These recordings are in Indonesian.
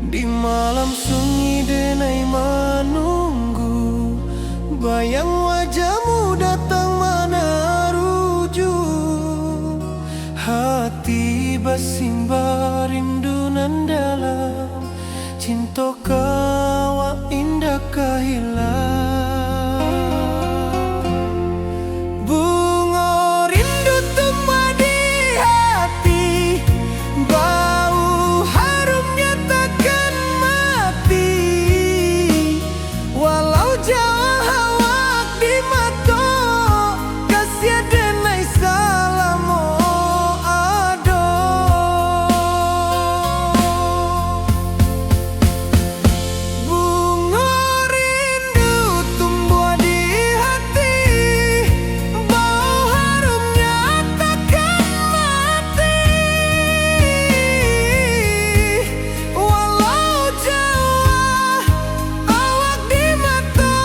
Di malam sunyi denai menunggu, bayang wajahmu datang meneruju. Hati bersimbar rindu nan dalam, cinta kau indah kehilang. Bunga rindu tumbuh di hati, bau harumnya takkan mati. Walau jauh awak di mata, kasih denai salamu ado. Bunga rindu tumbuh di hati, bau harumnya takkan mati. Walau jauh awak di mata,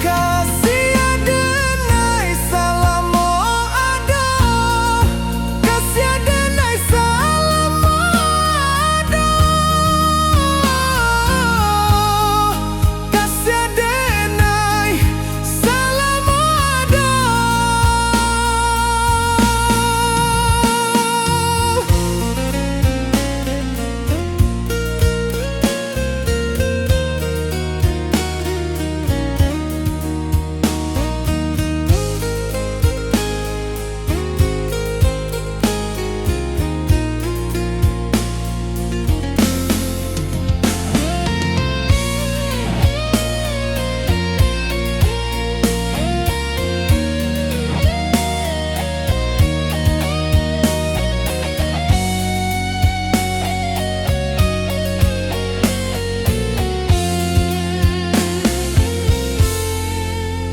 kasih denai salamu ado. Kasih denai salamu ado. Kasih denai salamu ado.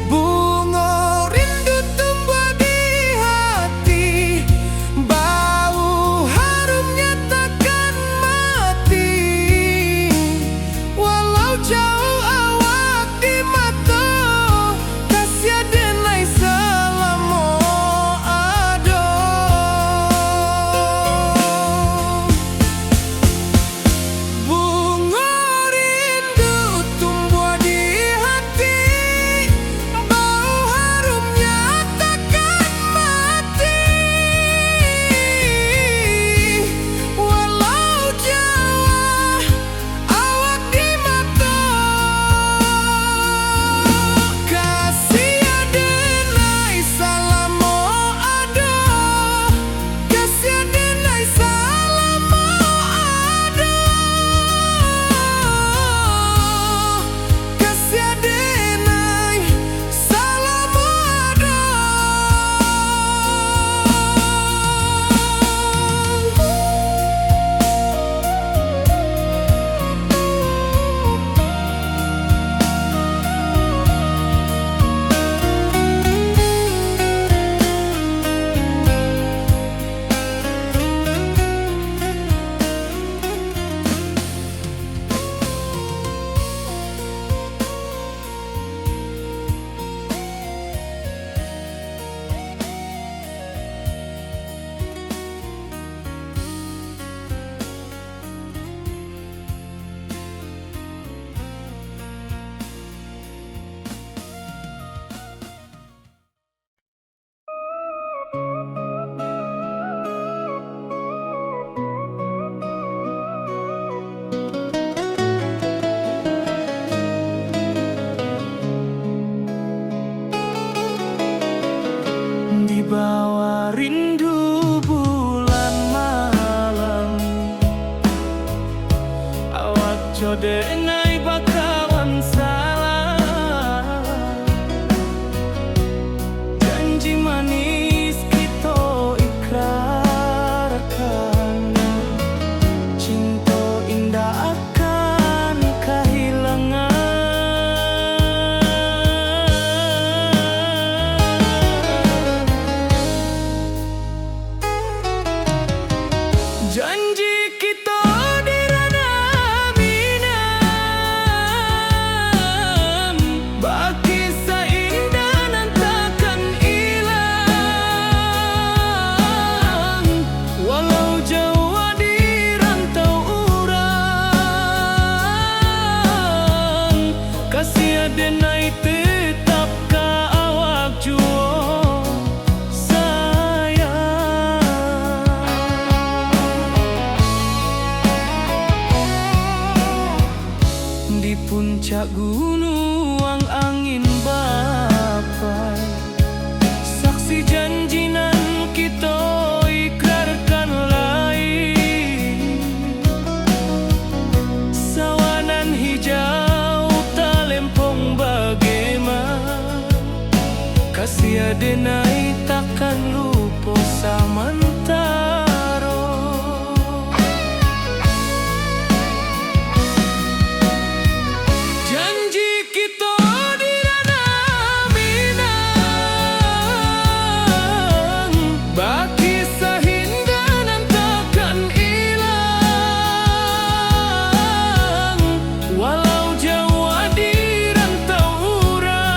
Bunga rindu tumbuh di hati, bau harumnya takkan mati. Walau jauh awak di mata, kasih denai salamu ado. Bunga rindu tumbuh di hati, bau harumnya takkan mati. Walau jauh awak di mata, kasih denai salamu ado. Kasih denai salamu ado. Kasih denai salamu ado. Di bawah rindu bulan malam, awak codenai bakawan salam. denai tetap ka awak juo sayang. Di puncak gunung angin bapai, saksi janji nan kita ikrarkan lain. Sawanan hijau talempong bagaimana, kasih denai takkan lupa samantaro. Janji kita di ranah Minang, baki sahindanan takkan hilang. Walau jauh di rantau urang,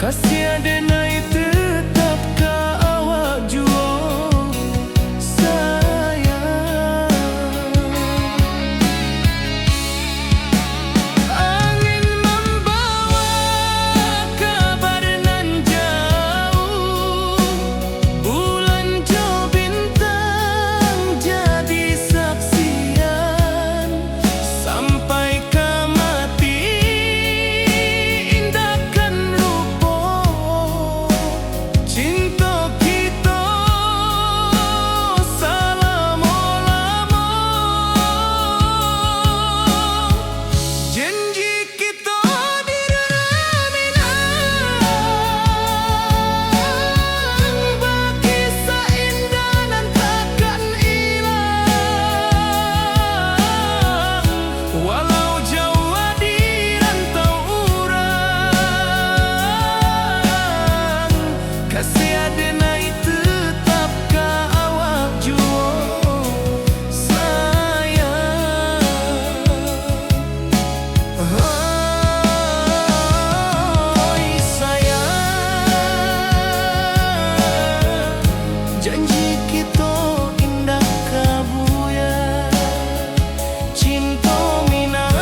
kasih denai tetap ka awak juo sayang. Angin membawa kabar nan jauh, bulan jo bintang jadi saksian. Sampai ke mati indahkan lupa cinta kita selama-lama. Janji kita di ranah Minang, baki seindah nan takkan hilang. Walau jauh di rantau urang, kasih denai tetap ka awak juo sayang. Oi sayang, janji kita indah kabuya, cinta Minang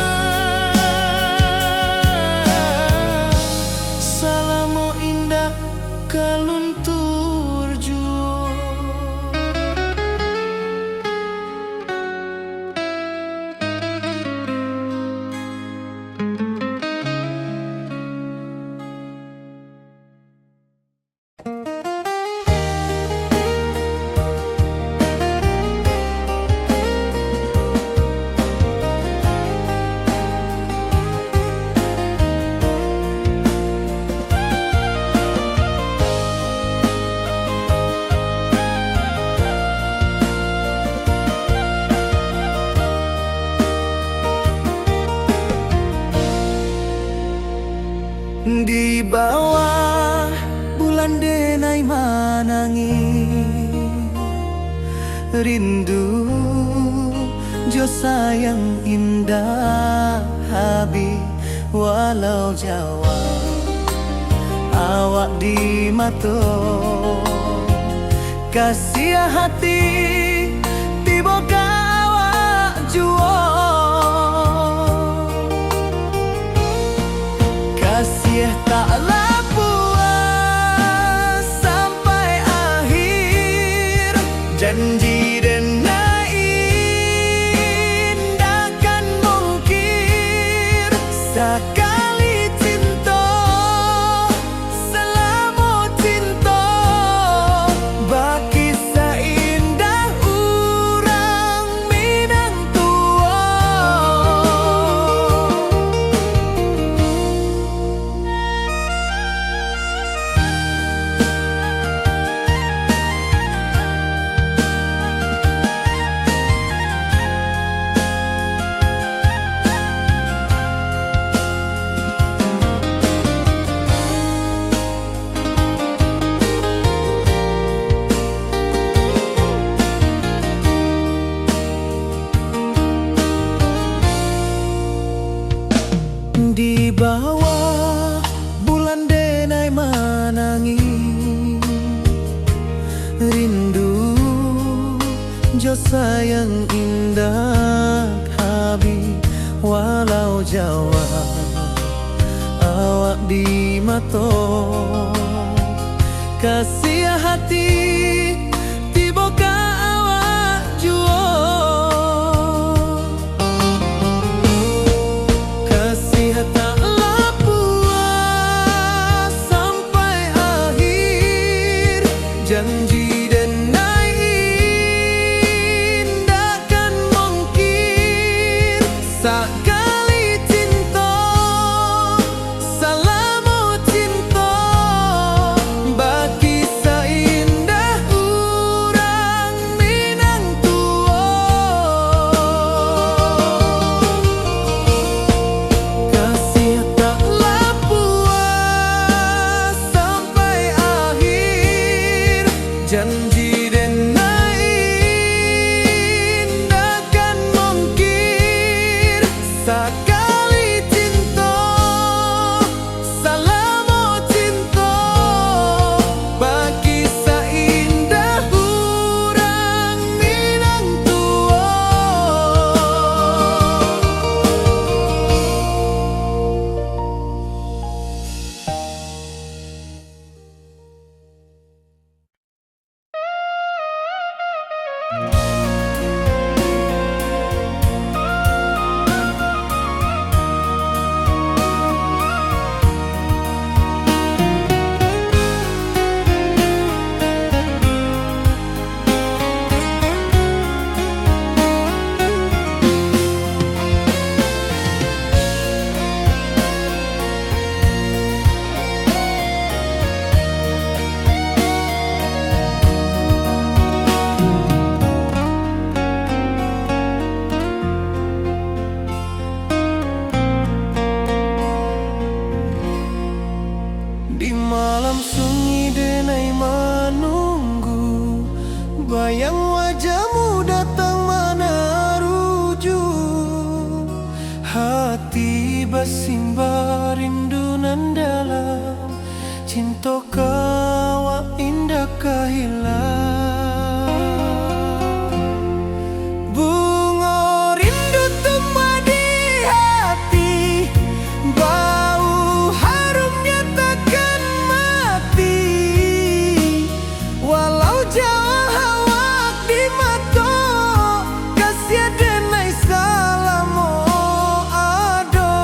salamo indah kaluntur juo. Di bawah bulan denai manangi, rindu jo sayang indah habi. Walau jawa awak di mato, kasih hati tiba ka awak juo. Kasih taklah puas sampai akhir, janji denai indahkan mungkir. Sekali cinta selama cinta, baki seindah urang Minang tua. Di bawah bulan denai manangi, rindu jo sayang indah habi. Walau di mato kasih hati tiba ka awak juo kasih tak puas sampai akhir janji dan indah kan mungkin sekali cinta salamu cinta bagi seindah urang Minang tua kasih taklah puas sampai akhir janji dan indah kan mungkin sekali cinta salamu cinta bagi seindah urang Minang tua. Di malam sunyi denai menunggu bayang wajahmu datang mana rujuk hati bersimbar rindu nan dalam cinta kawa indah kehilang bunga rindu tumbuh di hati bau harumnya takkan mati walau jauh hawak di mata kasih denai salamu ado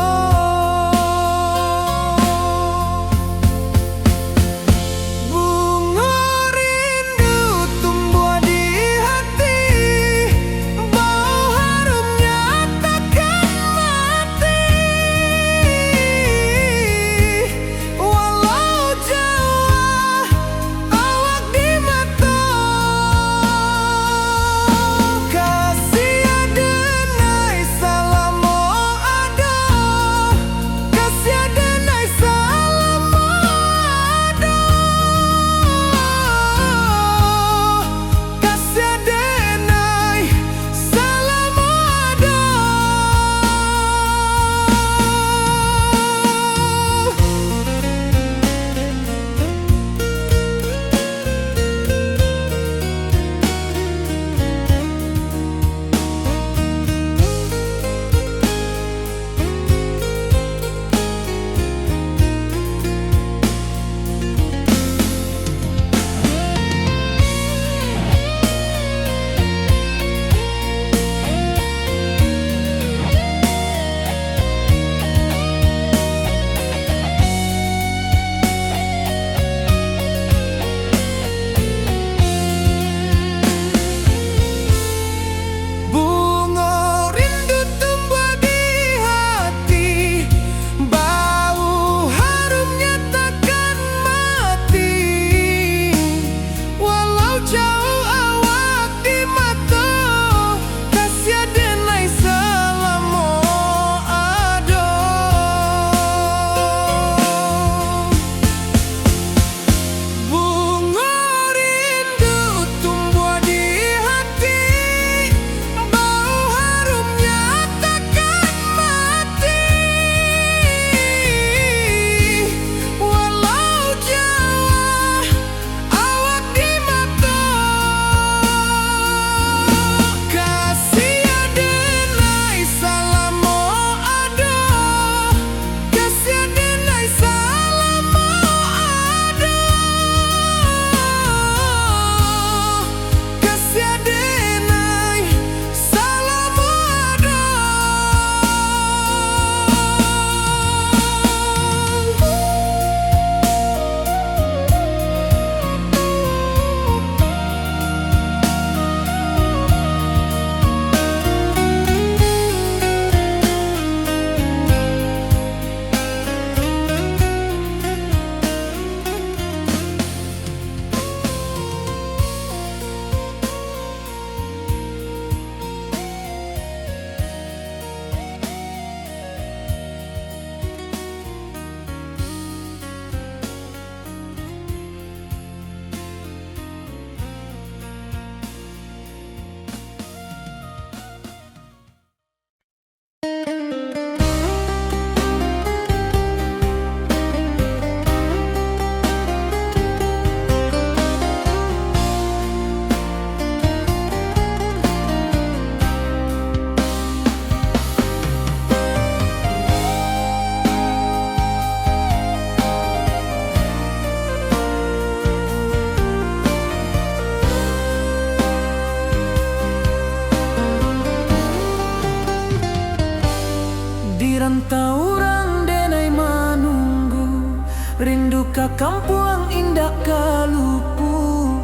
rantau orang denai manunggu, rindu ka kampung indah kalupu,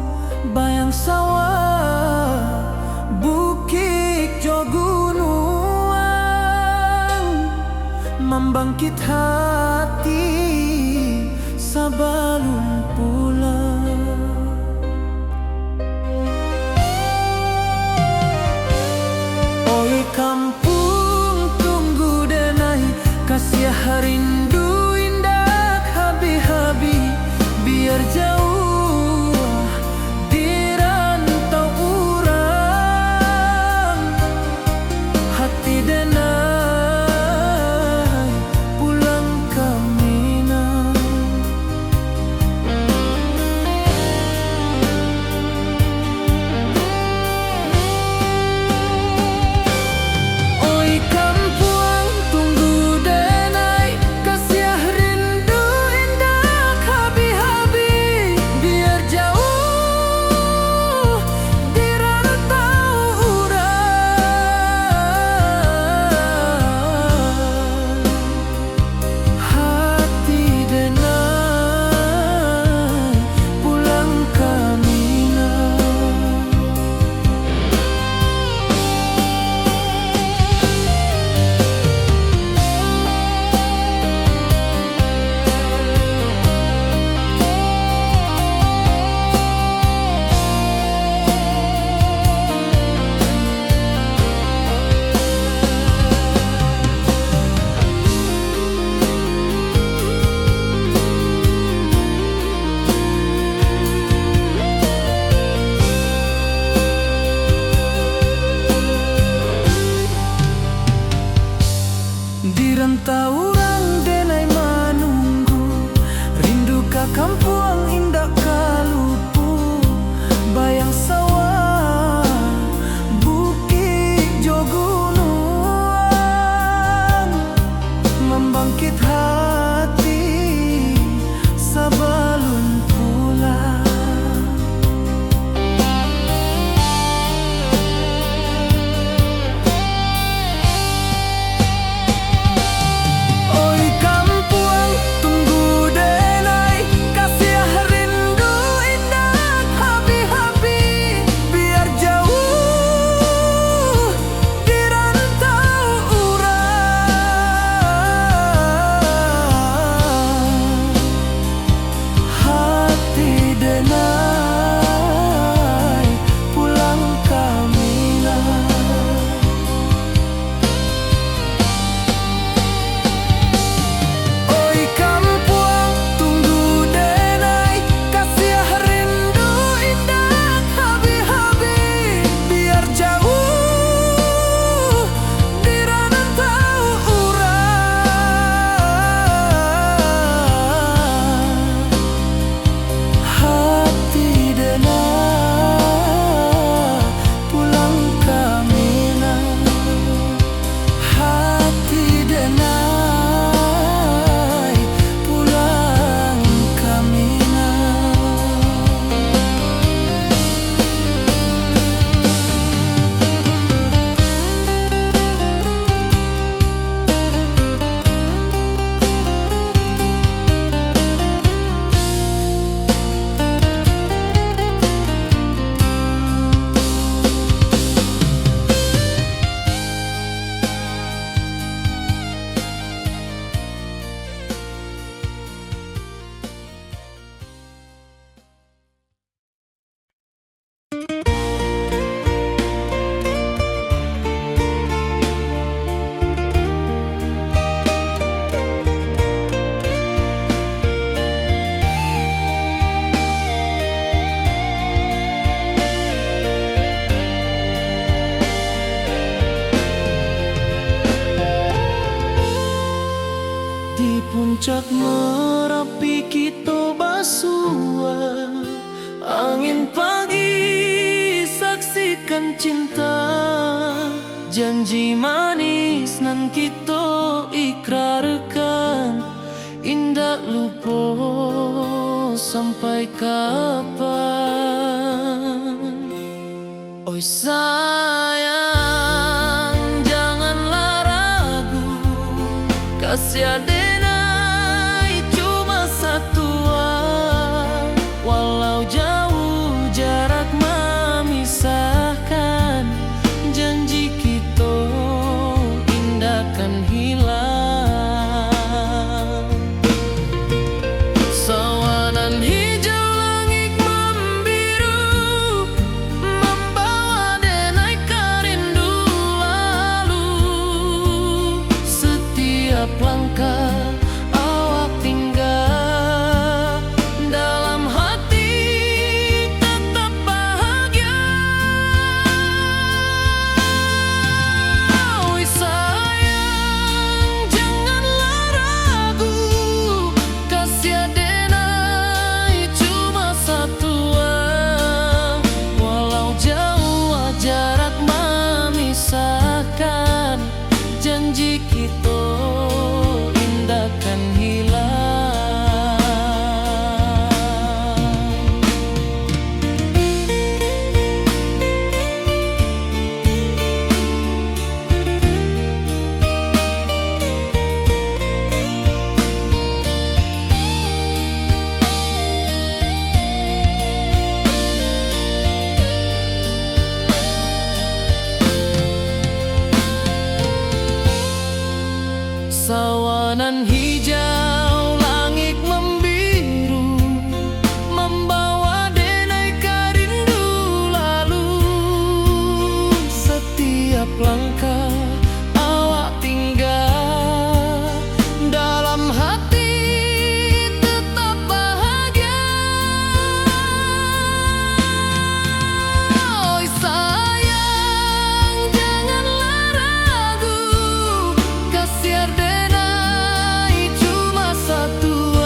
bayang sawah, bukit jo gunung, membangkit hati sabalun pulang. Oi kampung tunggu denai, kasih rindu indah habi-habi, biar jauh di rantau urang, hati denai pulang ke Minang. Oi kampung tunggu denai, kasih rindu indah habi-habi, biar jauh di rantau urang, hati denai pulang ke Minang. Di rantau orang denai manunggu, rindu ka kampung indah kalupu, bayang sawah, bukit jo gunung, membangkit hati sabalun pulang. Oi kampung tunggu denai, kasih rindu indah habi-habi, biar jauh di rantau urang, hati denai pulang ke Minang. Oi kampung tunggu denai, kasih rindu indah habi-habi, biar jauh di rantau urang, hati denai pulang ke Minang, hati denai pulang ke Minang. Di puncak Merapi kita basua, angin pagi saksikan cinta, janji manis nan kita ikrarkan, indah lupa sampai kapan. Oi sayang, janganlah ragu, kasih adenai cuma satu, walau jauh jarak memisahkan, janji kita indah kan hilang. Sawanan hijau langit membiru, membawa denai kerindu lalu. Setiap langkah awak tinggal, dalam hati tetap bahagia. Oi sayang, janganlah ragu, kasih adenai cuma satu, walau jauh jarak memisahkan, janji kita indah kan hilang. Sawanan hijau langit membiru, membawa denai kerindu lalu. Setiap langkah awak tinggal, dalam hati tetap bahagia. Oi sayang, janganlah ragu, kasih adenai cuma satu,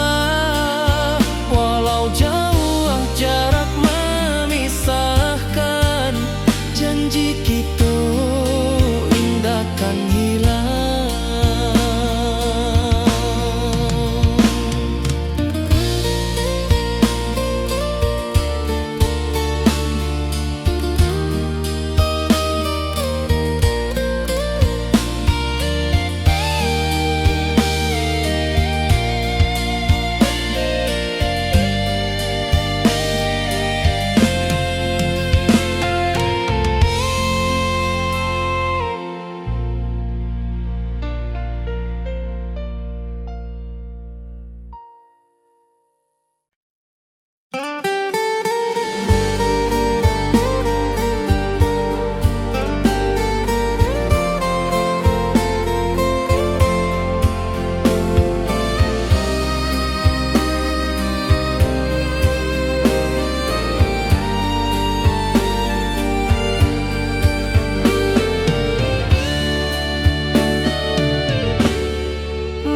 walau jauh jarak memisahkan, janji kita indah kan hilang.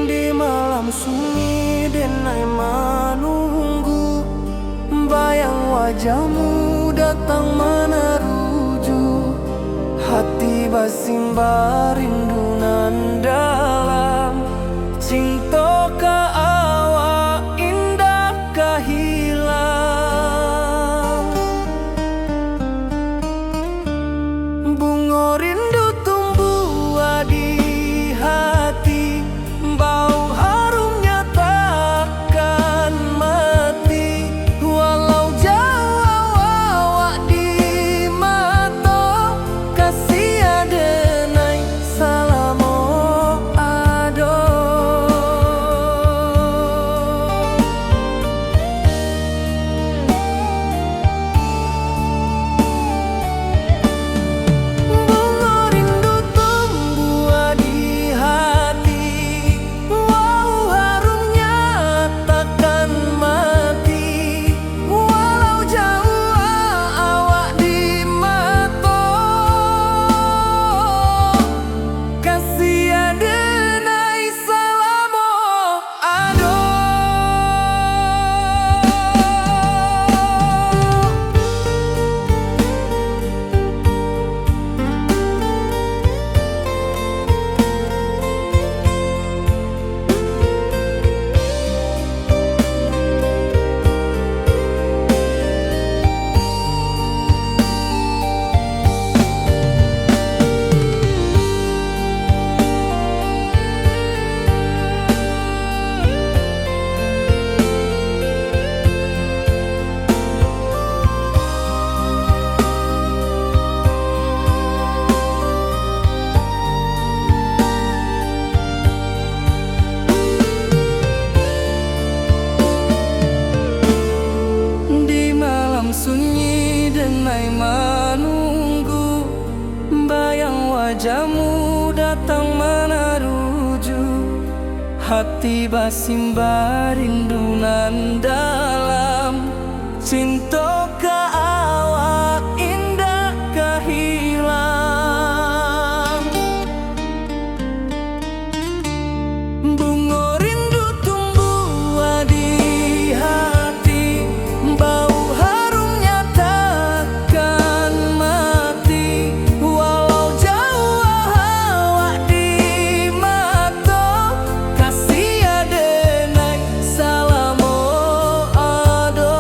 Di malam sunyi denai menunggu, bayang wajahmu datang meneruju. Hati basimba rindu nan dalam, cinta ka awak indah ka hilang. Bunga rindu tumbuh di hati, bau harumnya takkan mati. Walau jauh awak di mata, kasih adenai salah hati basimba rindunan dalam cinta ka awak indah kahilang. Bunga rindu tumbuh di hati, bau harumnya takkan mati. Walau jauh awak di mata, kasih adenai salamo ado.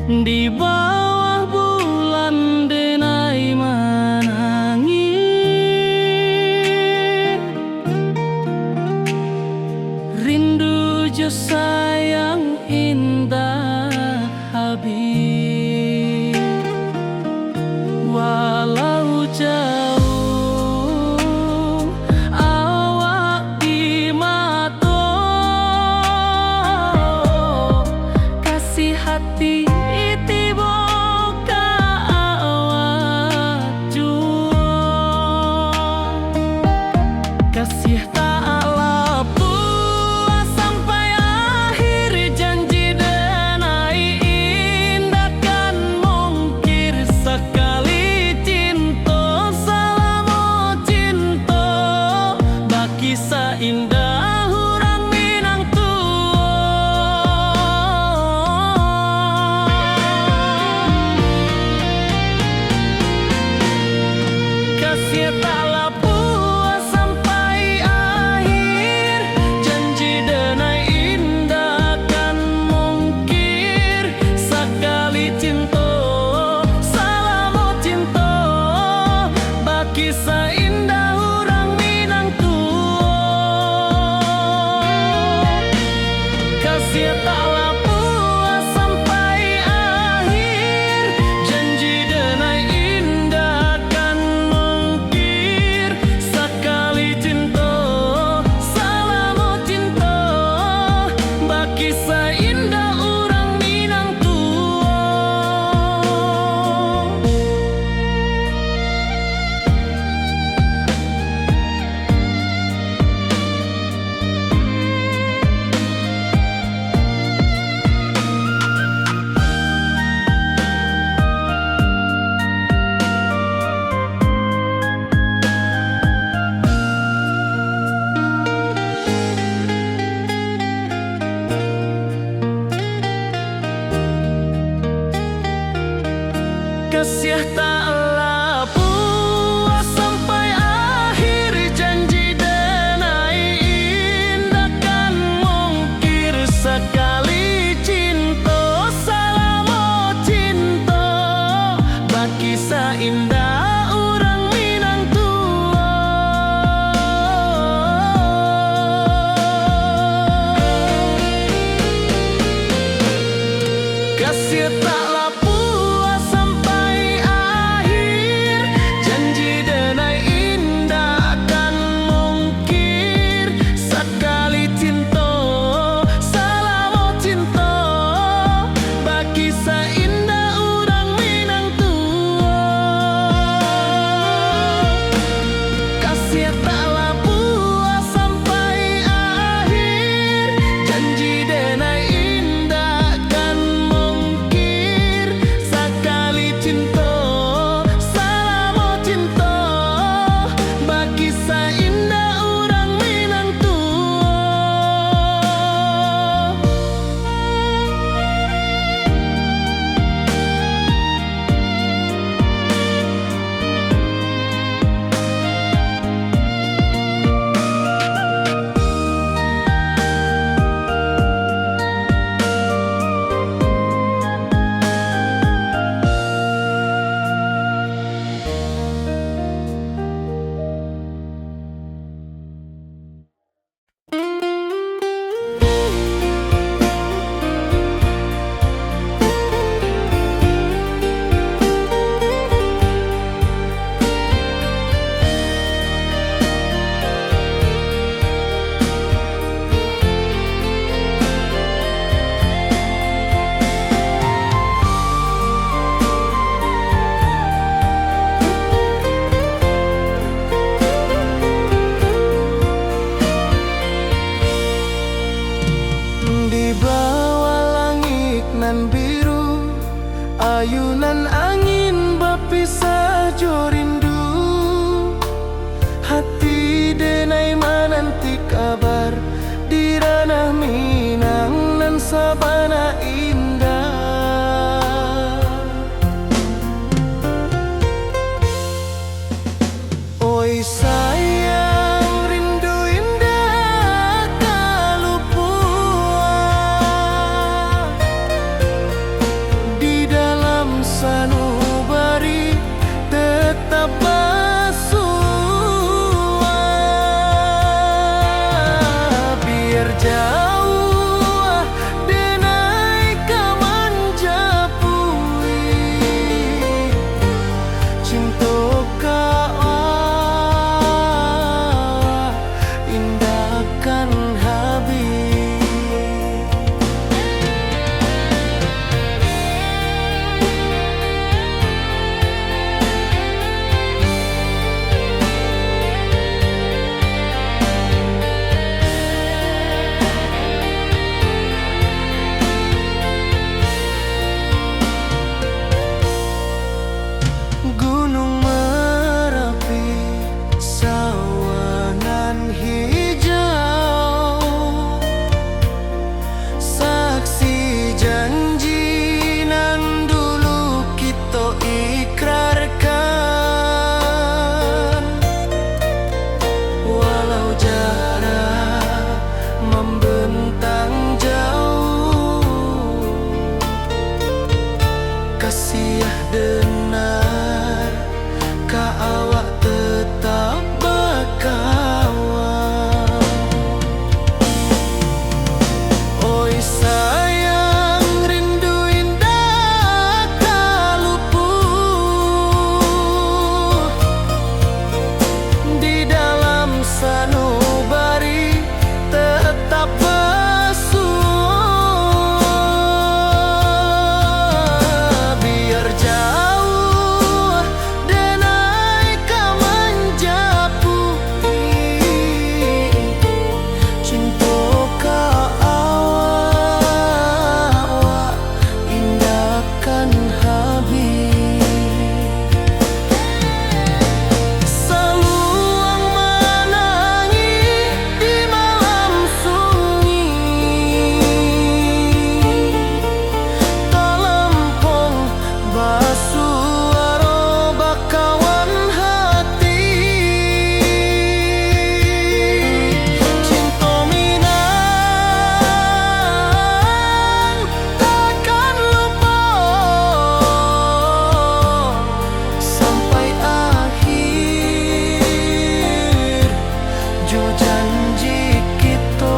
Di bawah bulan denai menangi, rindu jo sayang indah habis. Walau jauh awak di mata, kasih hati tiba ka awak jua. Kasih tak lepas sampai akhir, janji denai indah kan mungkir. Sekali cinta selama cinta, baki seindah orang Minang kasih tak lepas sampai akhir, janji denai indah kan mungkir. Sekali cinta selama cinta, baki seindah orang Minang kasih tak lepas sampai akhir, janji denai indah kan mungkir. Sekali cinta selama cinta, baki seindah orang Minang kasih tak lepas sampai akhir, janji denai indah kan mungkir. Sekali cinta selama cinta, baki seindah orang Minang kasih tak lepas sampai akhir, janji denai indah kan mungkir. Sekali cinta selama cinta, baki seindah orang Minang kasih tak lepas sampai akhir, janji denai indah kan mungkir. Sekali cinta selama cinta, baki seindah orang Minang di bawah langit nan biru, ayunan angin berpisah jo rindu. Hati denai menanti kabar di ranah Minang nan sabana indah. Oi sayang, rindu indah kalupua di jauh denai kamanjapui cinta kau indahkan habis. Gunung Merapi, sawangan hijau, saksi janji nan dulu kita ikrarkan. Walau jarak membentang jauh, kasih denar ka awak tetap berkawan. Oi sayang rindu indah kalupuh di dalam sanubari tetap bersua. Biar jauh denai kamanjapui cinta ka awak indahkan habis. Saluang menangi di malam sunyi, talempong basuaro bakawan hati. Cinta Minang takkan lupa sampai akhir jo janji kita.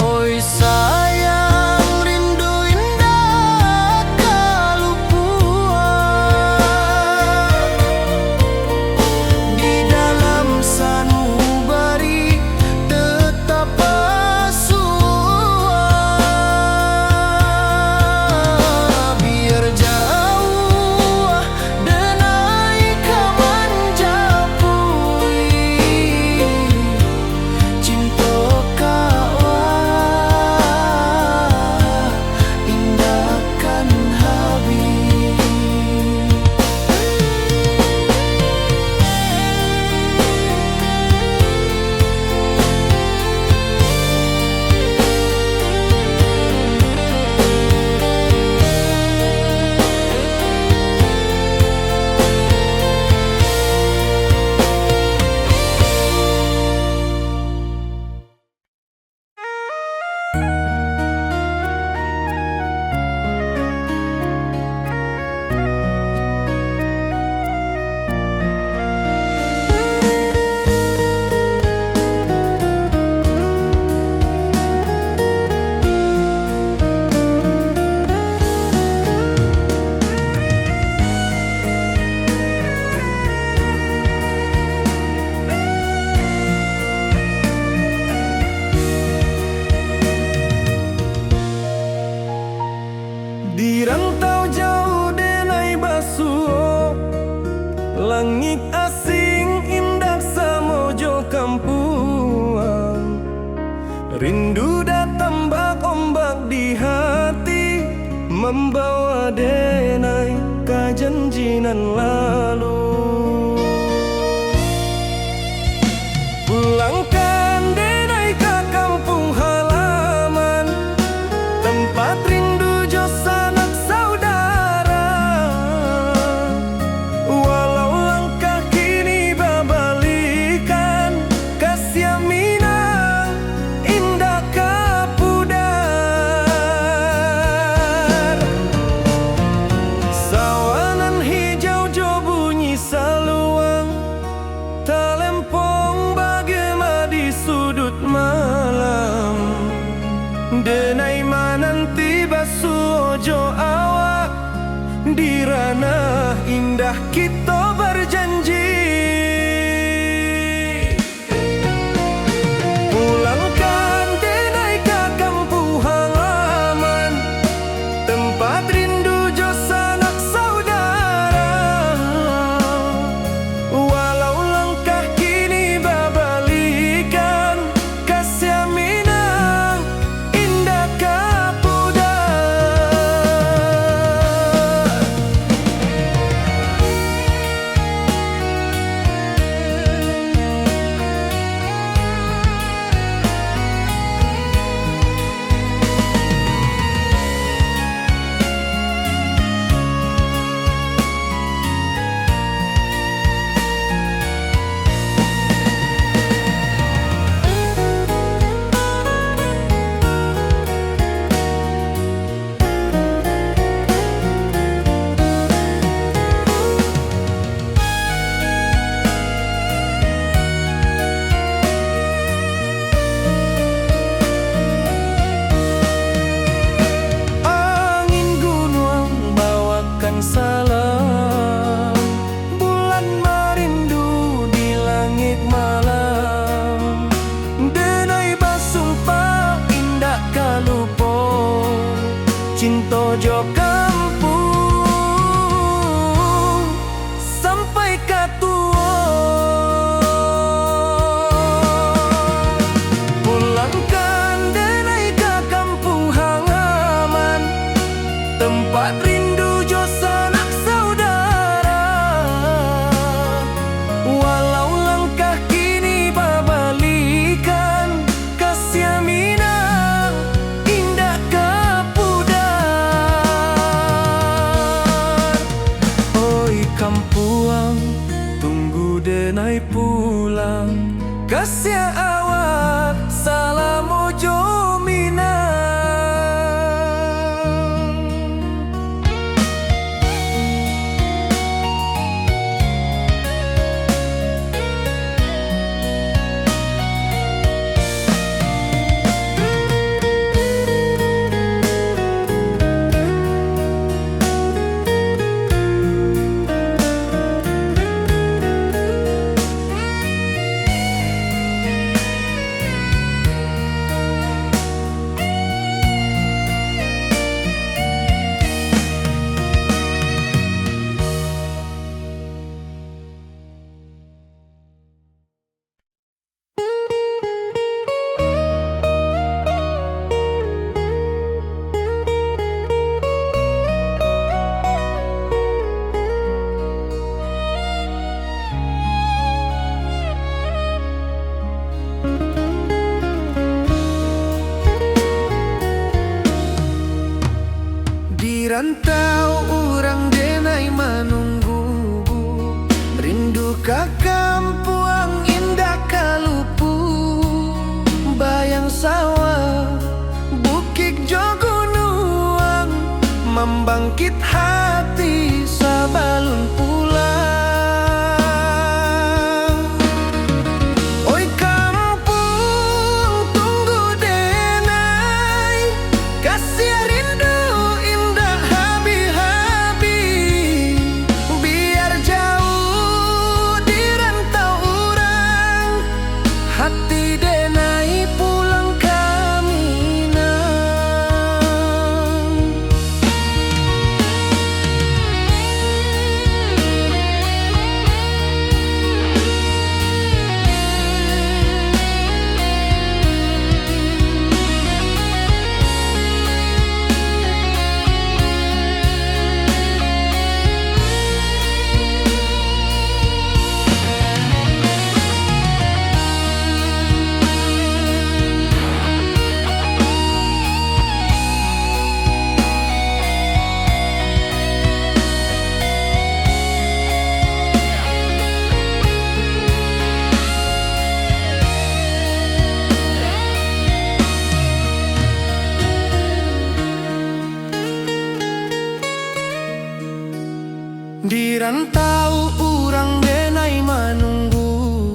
Oi sayang rindu indah kalupuan di dalam sanubari tetap bersua. Biar jauh denai kamanjapui cinta kau indahkan habis. Di rantau jauh denai basuh, langit asing indah samojo kampuang. Rindu datang bak ombak di hati, membawa denai ka janjinan lalu. denai mananti basuojo awak di ranah indah kita berjanji. Pulangkan denai ke kampung halaman, tempat rindu jo sanak saudara. Walau langkah kini babalikan, kasih minang indah kapuda. Salam bulan merindu di langit malam, denai basumpah indah kalupo cinta jo kampung sampai katua. Pulangkan denai ke kampung halaman, tempat rindu sanak saudara. Walau langkah kini babalikan, kasih minang indah kapudar. Oi kampuang, tunggu denai pulang, kasih awak salam ojo minang. Rantau orang denai menunggu, rindu ke kampung indah kalupu. Bayang sawah, bukit jo gunung, membangkit hati sabalun pulang. Oi kampung tunggu denai, kasih rindu hati denai pulang kami nang. Di rantau urang denai menunggu,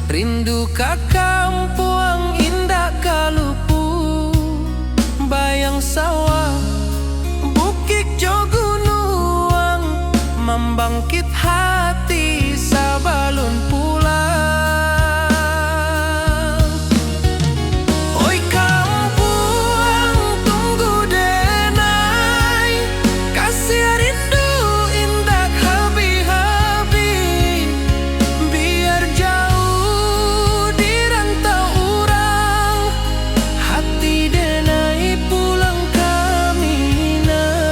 rindu ka kampung indah kalupu. sawah, bukit jo gunung, membangkit hati sabalun pulang. Oi kampung tunggu denai, kasih rindu indah habis-habis, biar jauh di rantau urang, hati denai pulang kami nah.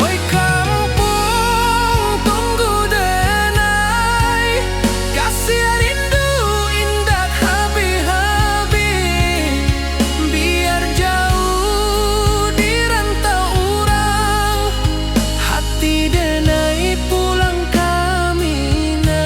Oi kampung tunggu denai, kasih rindu indah habis-habis, biar jauh di rantau urang, hati denai pulang kami nah.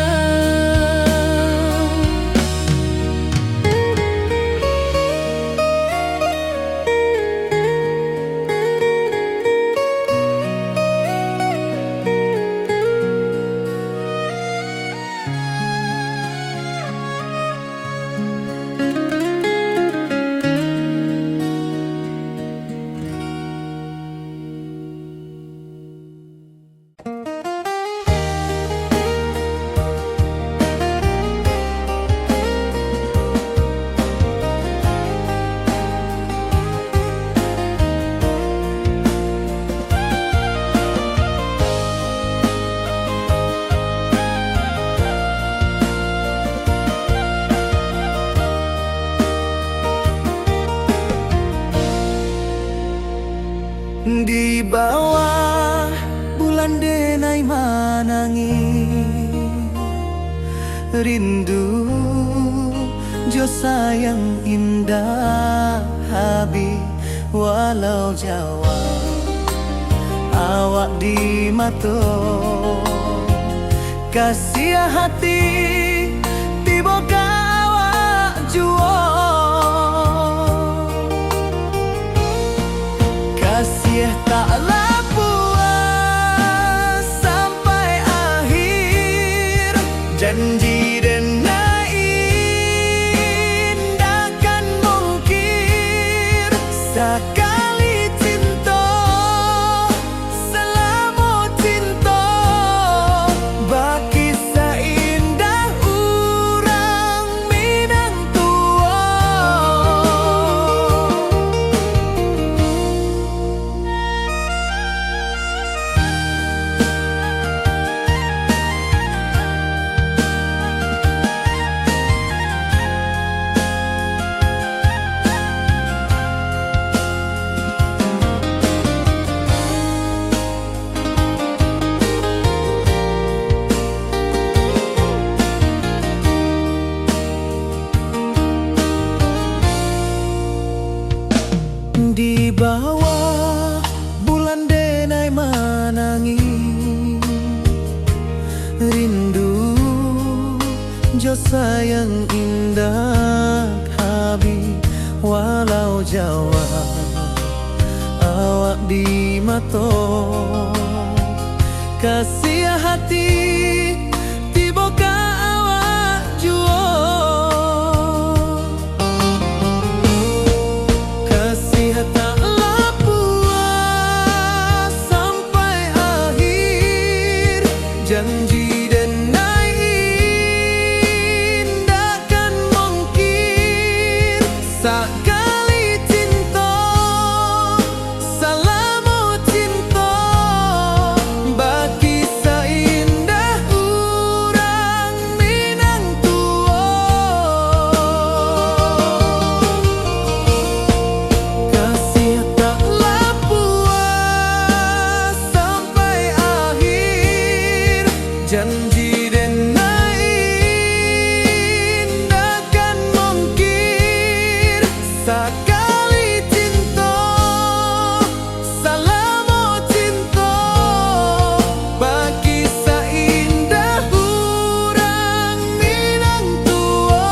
Di bawah bulan denai manangi, rindu jo sayang indah habis, walau Jawa awak di mato, kasih hati tiba ka awak juo, kasih taklah puas sampai akhir, janji denai indah mungkir, sekali cinta selama cinta, baki seindah urang Minang tua. Di bawah bulan denai manangi, rindu jo sayang indah habis, walau Jawa awak di mato, kasih hati tiba ka awak juo, kasih taklah puas sampai akhir, janji denai indah kan mungkir, sekali cinta selama cinta, baki seindah urang Minang tua, kasih taklah puas sampai akhir, janji denai indah kan mungkir, sekali cinta selama cinta, baki seindah urang Minang tua.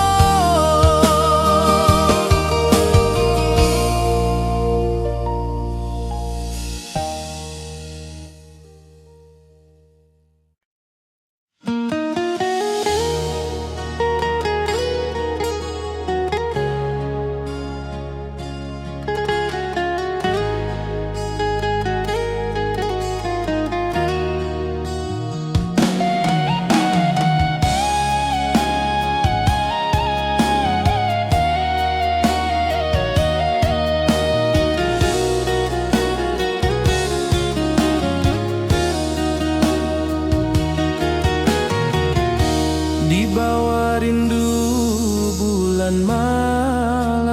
bawah rindu bulan malam,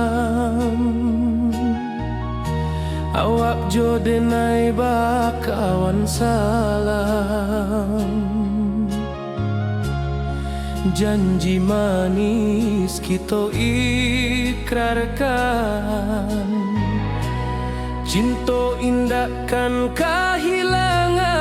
awak jo denai bakawan salam. Janji manis kita ikrarkan, cinta indahkan kehilangan.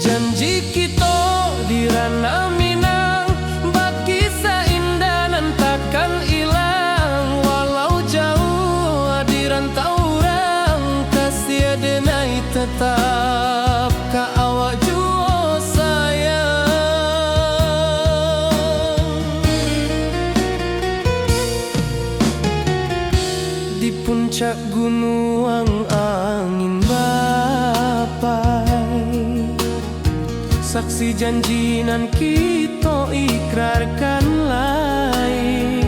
Janji kita di ranah Minang, bakisah indah nan takkan hilang. Walau jauh di rantau orang, kasih denai tetap ka awak jua sayang. Di puncak gunung angin bapai, saksi janji nan kita ikrarkan lain.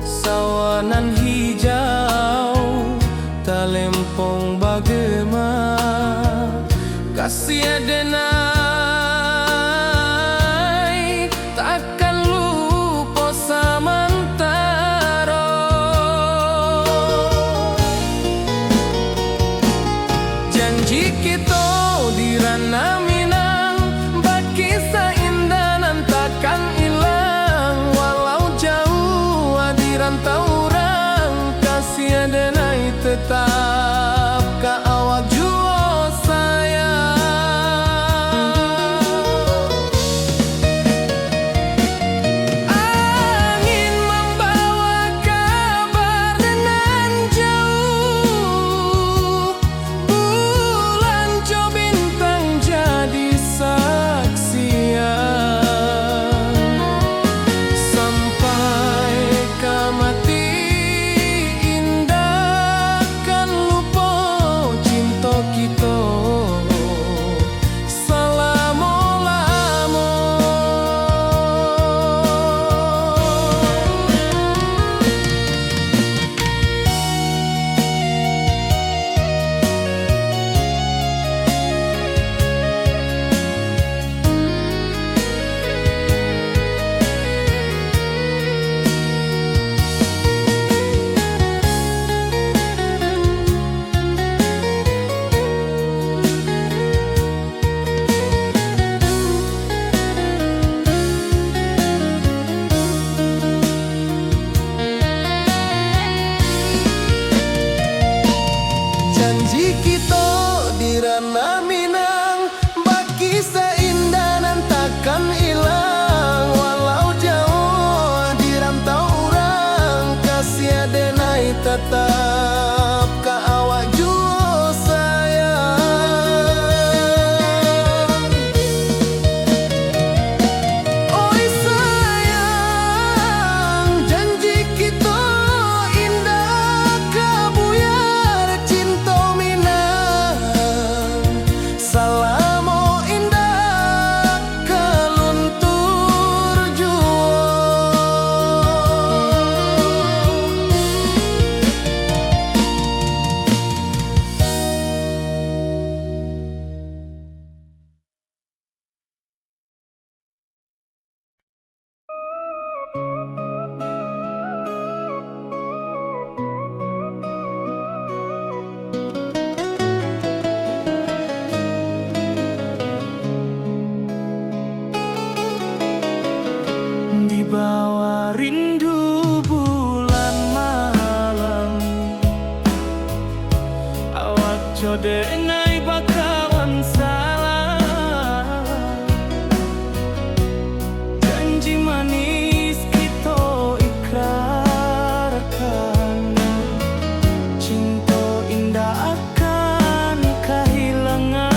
Sawanan hijau talempong bagema, kasih denai takkan lupa samantara. Janji kita di ranah Minang, bakisah indah nan takkan hilang. Walau jauh di rantau orang, kasih denai tetap ka awak jua sayang. Angin membawa kabar nan jauh, bulan jo bintang jadi saksian. Sampai ka mati indah kan lupa cinta kita selama-lama. Janji kita di ranah Minang, bakisah indah nan takkan hilang. Walau jauh di rantau orang, kasih denai tetap ka awak jua sayang. Oi sayang, janji kita indah kabuyar cinta Minang. Salamo indah kaluntur jua. Di bawah rindu bulan malam, awak jo denai bakawan salam. Janji manis kita ikrarkan, cinta indah akan kehilangan.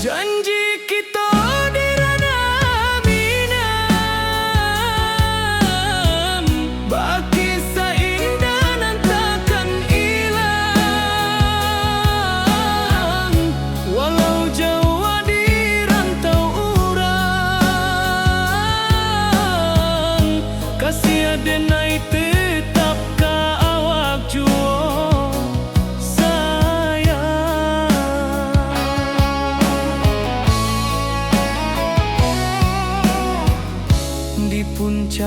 Janji kita di ranah Minang,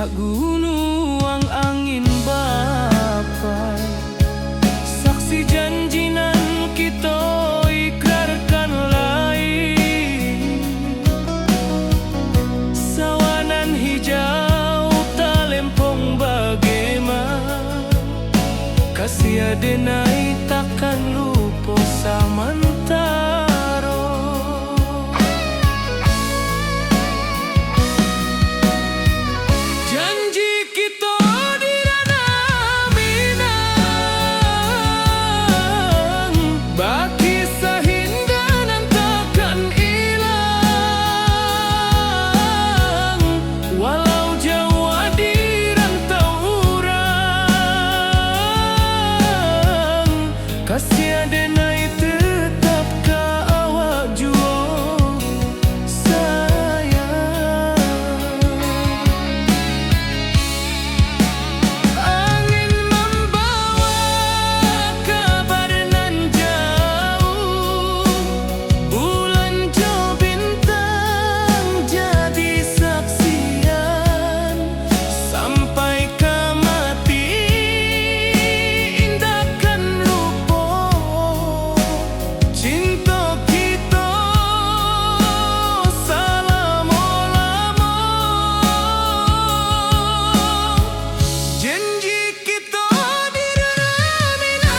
puncak gunung angin bapai, saksi janji nan kita ikrarkan lain. Sawanan hijau talempong bagaimana, kasih adenai takkan lupa samantaro. Janji kita di ranah Minang, baki sahindanan takkan hilang. Walau jauh di rantau urang, kasih adenai tetap ka awak jua sayang. Angin membawa kabar nan jauh, bulan jo bintang jadi saksian. Sampai ke mati indahkan lupa cinta kita selama-lama. Janji kita di ranah Minang,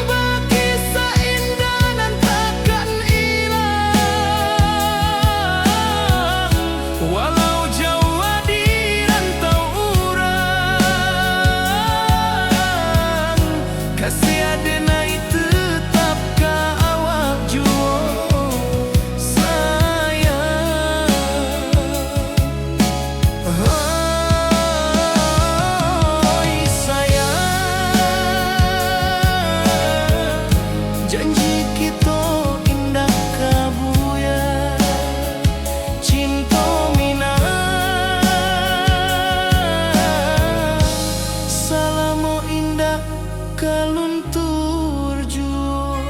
baki seindah nan takkan hilang. Walau jauh di rantau urang, kasih adenai tetap ka awak jua sayang. Oi sayang, janji kita indah kabuya, cinta Minang selama indah kaluntur jua.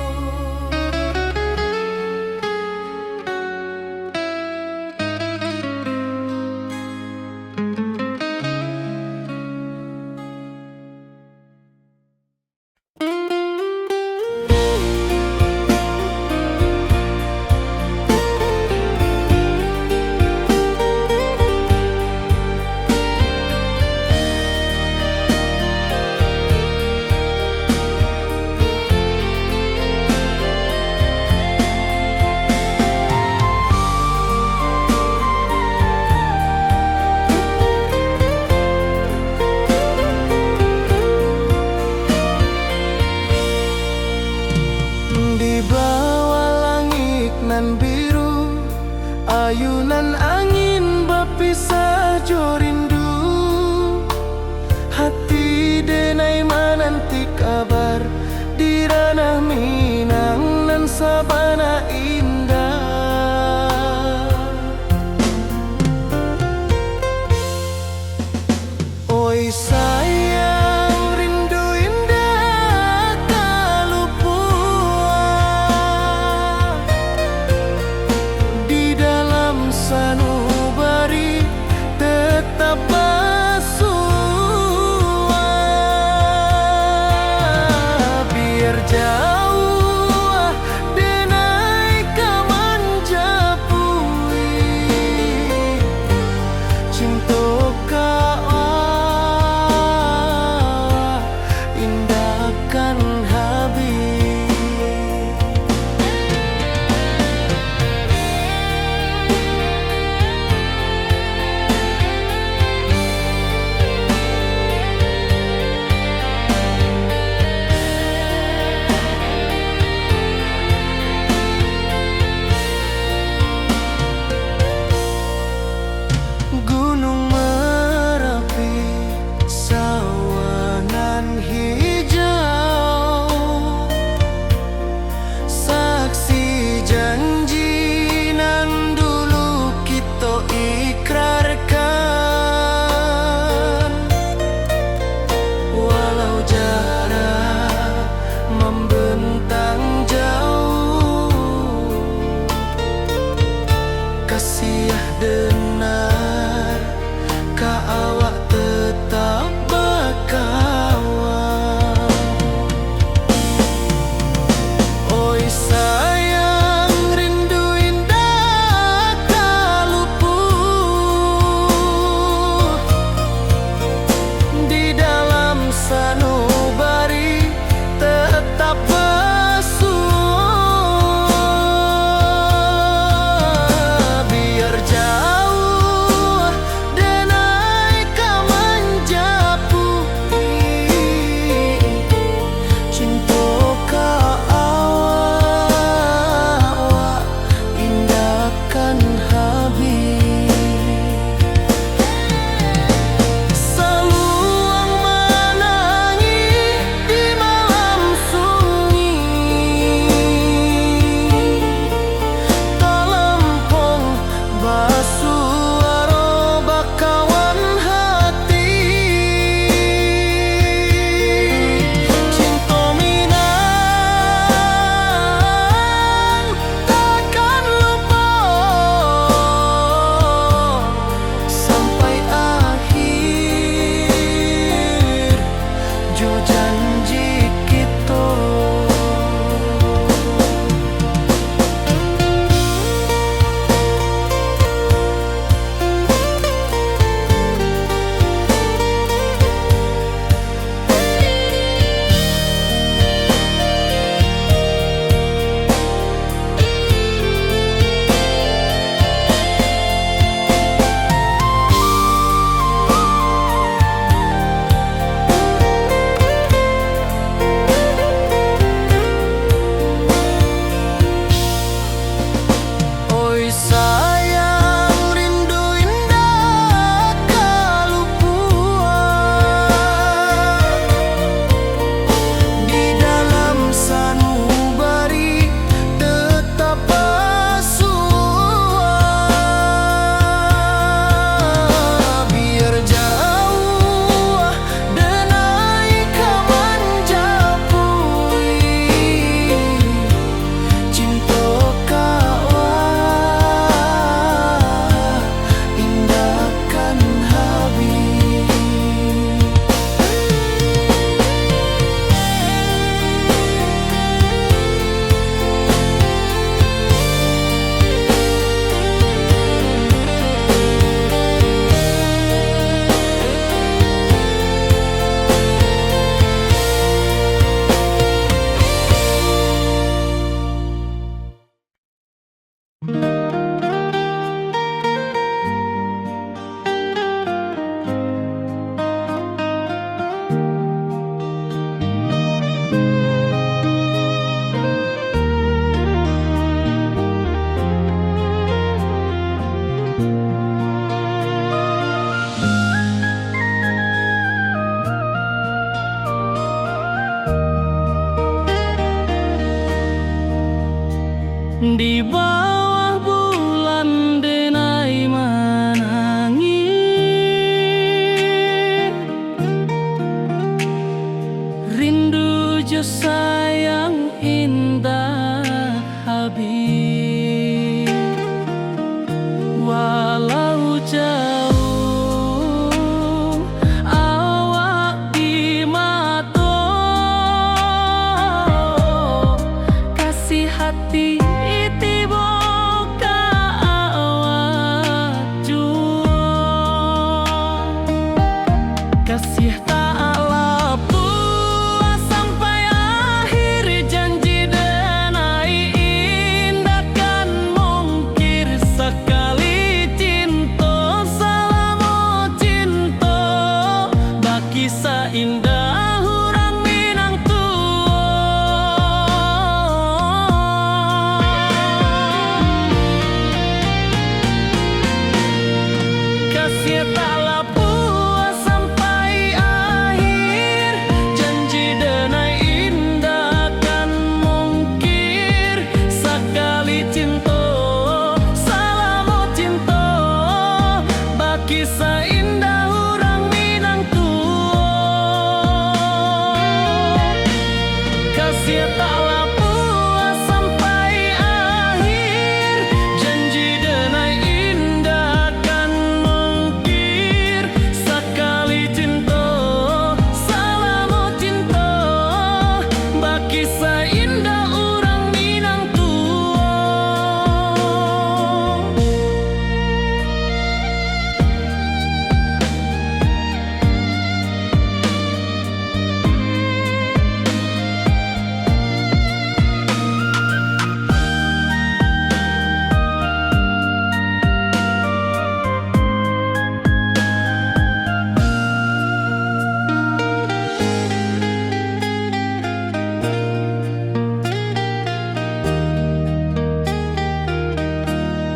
Di bawah langit nan biru, ayunan angin berpisah jo rindu. Hati denai menanti kabar di ranah Minang nan sabana indah. Oi sayang, rindu indah tak lupa di dalam sana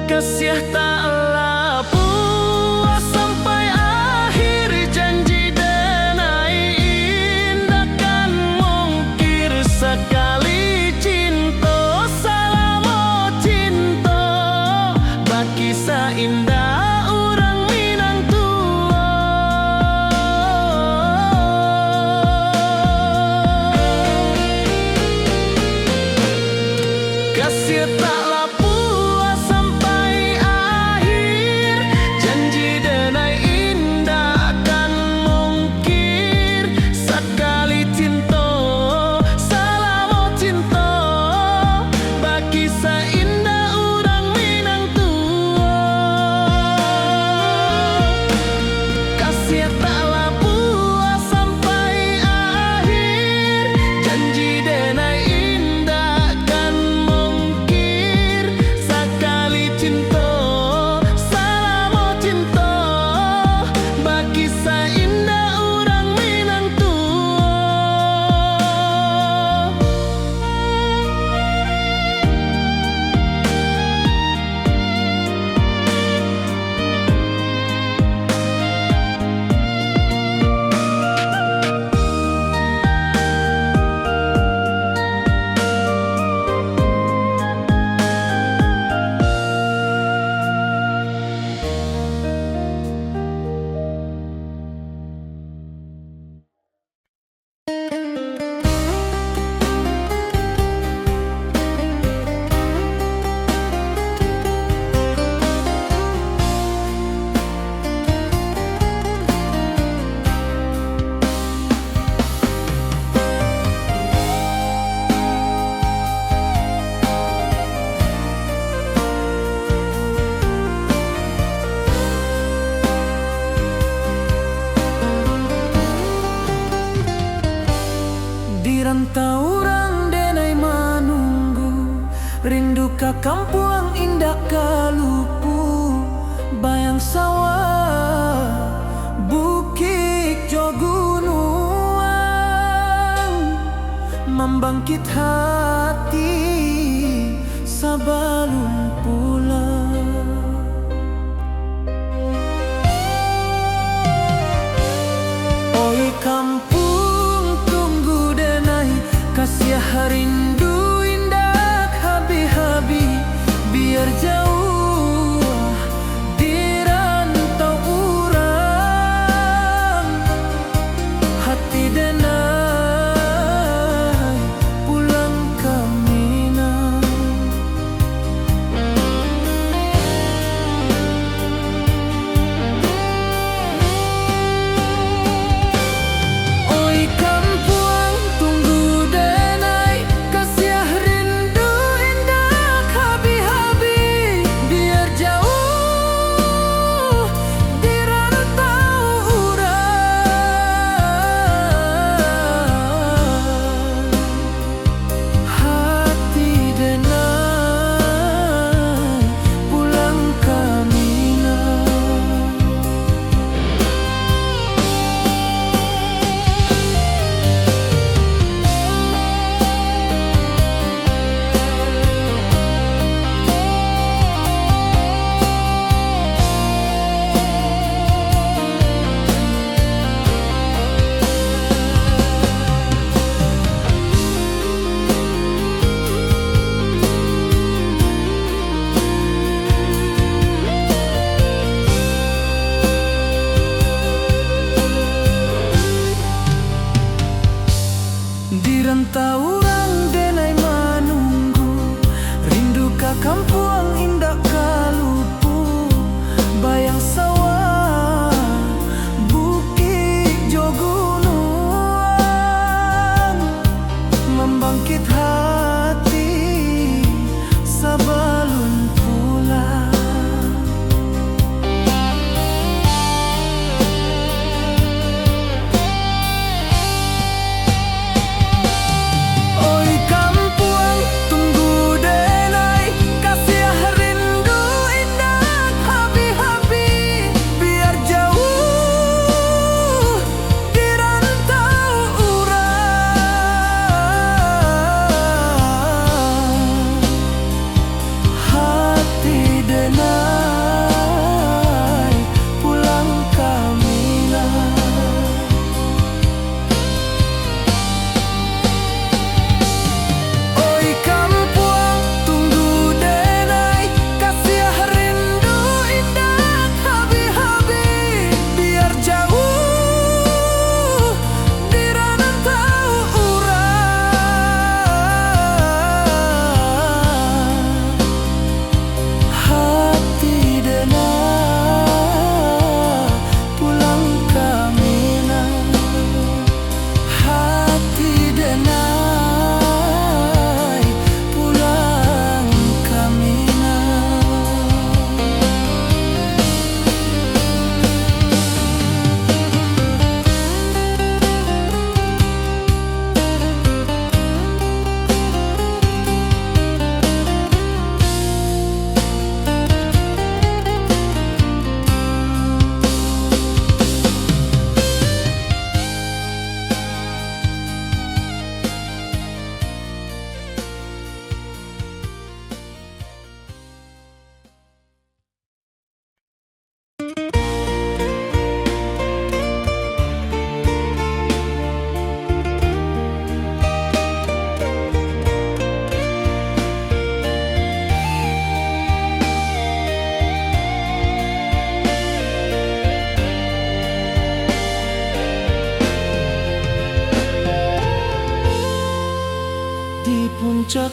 Kasih taklah puas sampai akhir, janji denai indah kan mungkir. Sekali cinta salamo cinta, baki indah orang Minang tua. Kasih taklah puas sampai akhir, janji denai indah kan mungkir. Sekali cinta salamo cinta, baki indah orang Minang tua. Kasih taklah puas sampai akhir, janji denai indah kan mungkir. Sekali cinta salamo cinta, baki indah orang Minang tua. Di rantau orang denai manunggu, rindu ka kampung indah kalupu. Bayang sawah, bukit jo gunung, membangkit hati sabalun pulang. Oi kampung tunggu denai, kasih rindu indah habi-habi. Biar jauh di rantau urang, hati denai pulang ke Minang.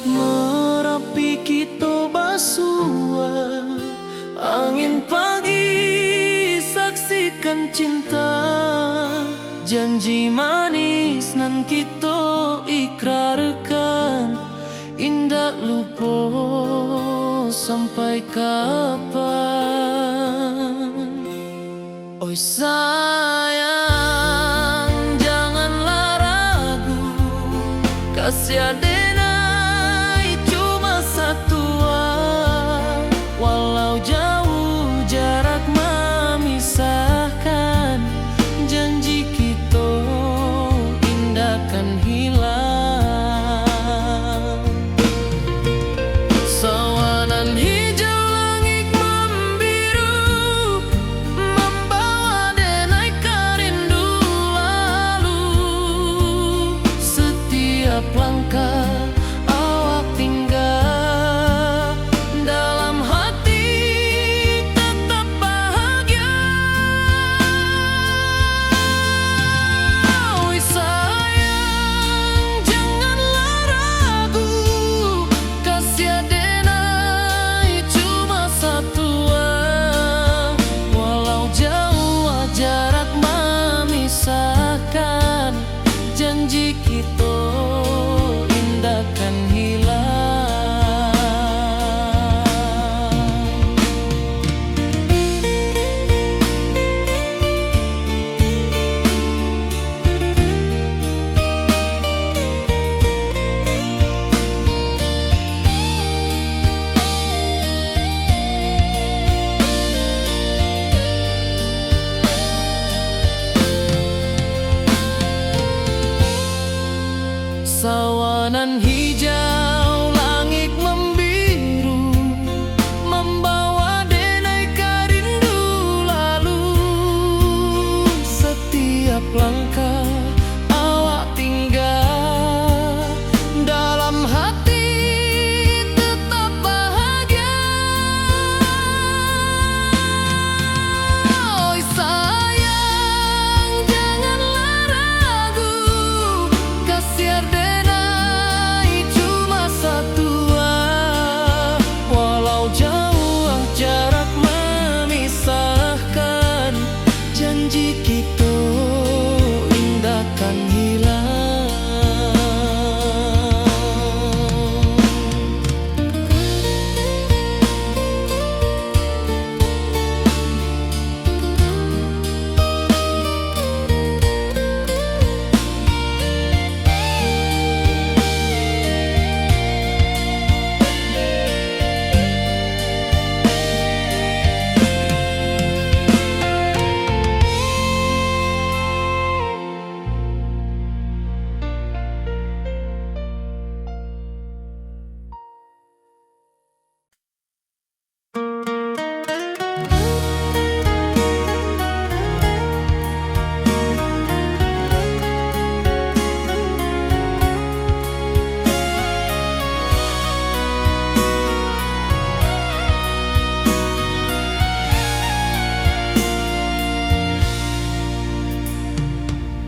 Merapi kita basua, angin pagi saksikan cinta. Janji manis nan kita ikrarkan, indah lupa sampai kapan. Oi sayang, janganlah ragu, kasih adenai cuma satu. Walau jauh jarak memisahkan, janji kita indah kan hilang. Sawanan hijau langit membiru, membawa denai kerindu lalu. Setiap langkah awak tinggal, dalam hati tetap bahagia. Oi sayang, janganlah ragu, kasih adenai cuma satu. Walau jauh jarak memisahkan, janji kita indah kan hilang. Sawanan hijau langit membiru, membawa denai kerindu lalu. Setiap langkah awak tinggal, dalam hati tetap bahagia. Oi sayang, janganlah ragu, kasih adenai cuma satu. Walau jauh jarak memisahkan, janji kita indah kan hilang.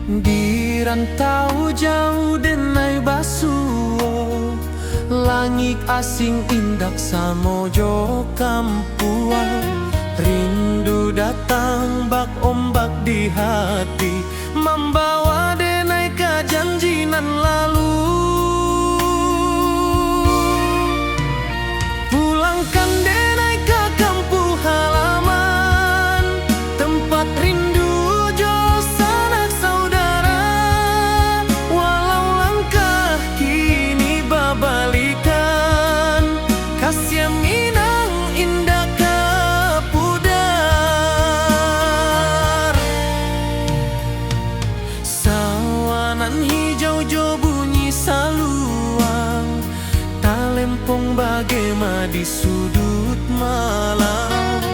Di rantau jauh denai basuo, langit asing indak samojo kampuan. Rindu datang bak ombak di hati, membawa denai kejanjinan lalu. Pulangkan denai ke kampung halaman, tempat rindu jo sanak saudara. Walau langkah kini babalikan, kasih minang indah ke pudar. Sawanan hijau jo bunyi saluang, talempong bagema di sudut malam.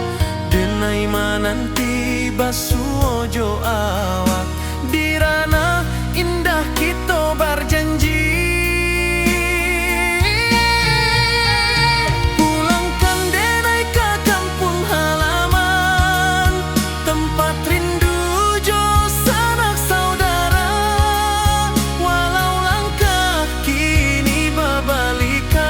Denai mananti basuo jo awak, di ranah indah kita berjanji. Pulangkan denai ke kampung halaman, tempat rindu jo sanak saudara. Walau langkah kini babalikan,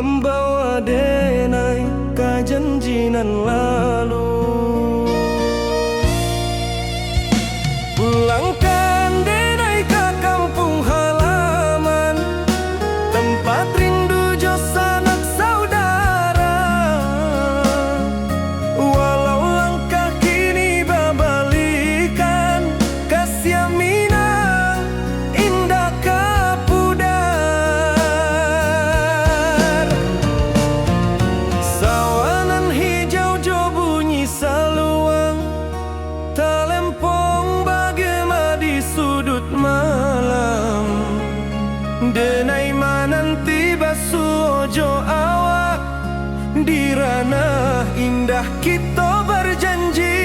membawa denai ke janjinan lalu. Pulangkan denai ke kampung halaman, tempat rindu jo sanak saudara. Walau langkah kini babalikan, kasih Minang indah kapudar. Sawanan hijau jo bunyi saluang, talempong bagema di sudut malam. Denai mananti basuh ojo awak, di ranah indah kita berjanji.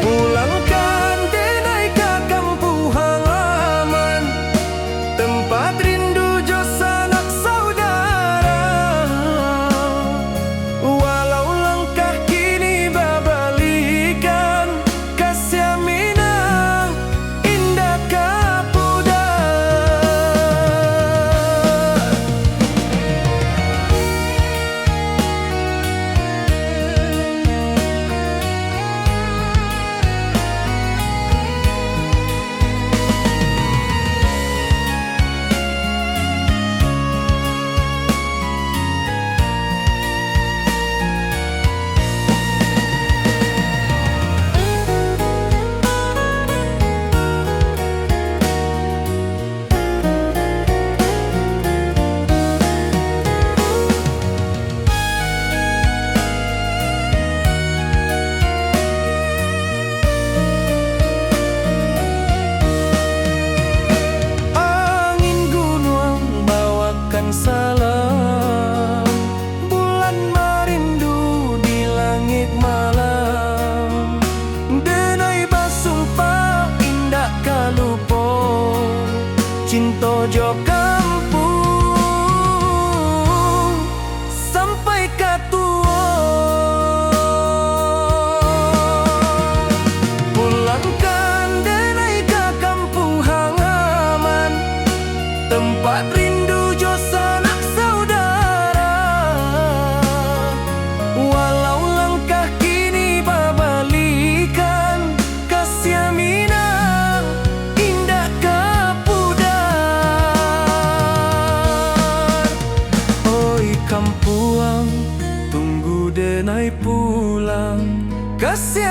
Pulangkan denai ke kampung halaman, tempat rindu jo sanak saudara. Walau langkah kini babalikan, kasih Minang indah kapudar. Salam bulan merindu di langit malam. Denai basumpah indah kalupo, cinta jo kampung sampai katua. Pulangkan denai ke kampung halaman, tempat rindu jo sanak saudara. Walau langkah kini babalikan, kasih Minang indah kapudar. Oi kampuang, tunggu denai pulang, kasih